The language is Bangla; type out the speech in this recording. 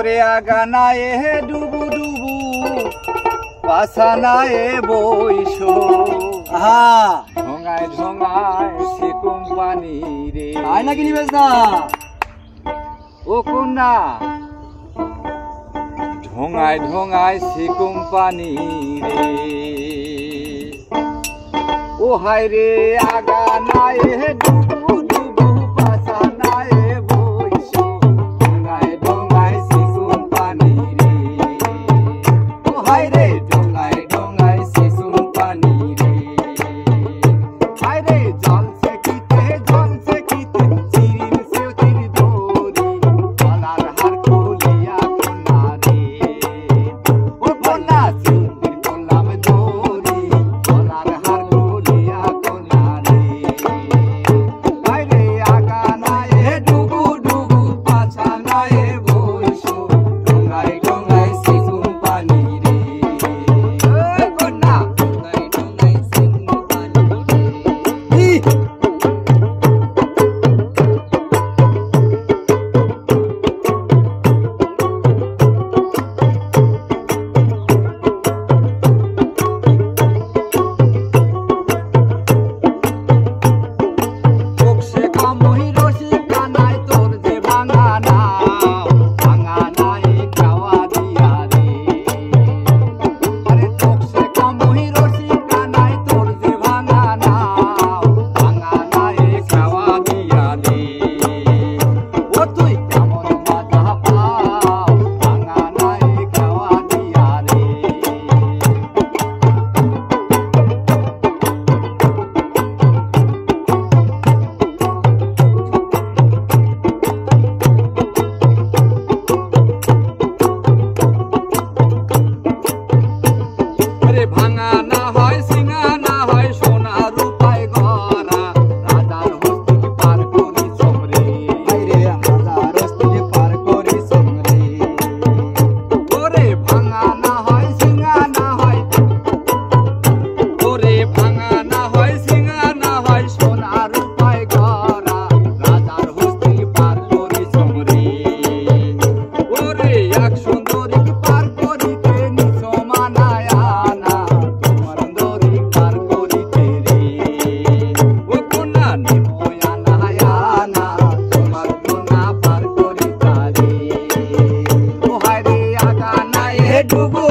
রে আগানায়ে ডুবু ডুবু পাছানায়ে বইসো ঢঙায় ঢঙায় সে কোম্পানি রে আয় না কিনিবেস না ও কন্যা ঢঙায় ঢঙায় সে কোম্পানি রে ও হায় রে আগানায়ে ডুবু ডুবু পাছানায়ে বইসো ঢঙায় ঢঙায় সে কোম্পানি রে ও হায় রে ঢঙায় ঢঙায় সে কোম্পানি রে হায় রে জলসে কিতে চিরিন সে চির দোরি গলার হার খুলিয়া কন্যা রে ও কন্যা চিন্দির করলাম দোরি গলার হার খুলিয়া কন্যা রে হায় রে আগানায়ে ডুবু ডুবু পাছানায়ে বইসো ঢঙায় ঢঙায় সে কোম্পানি রে ও কন্যা ঢঙায় ঢঙায় সে কোম্পানি রে বক্সে কামহি রসিক কানায় তোর যে ভাঙা নায়ে খাওয়া দিয়া রে আরে বক্সে কামহি রসিক কানায় তোর যে ভাঙা নায়ে খাওয়া দিয়া রে ও তুই কেমন মজা পাও ভাঙা নায়ে খাওয়া দিয়া রে রে ভাঙা না হয় সিঙা না হয় সোনা রূপায় গড়া রাজার হস্তি পার করি সমরে আইরে হাজার রস্তিকে পার করি সমরে ওরে ভাঙা না হয় সিঙা না হয় ওরে ভাঙা না হয় সিঙা না হয় সোনা রূপায় গড়া রাজার হস্তি পার করি সমরে ওরে এক সুন্দরী পার করিতে নিছ মানায় আনা তোমার সুন্দরী পার করিতে রে ও কন্যা নিময় আনায় আনা তোমার কন্যা পার করিতা রে ও হায় রে আগানায়ে ডুবু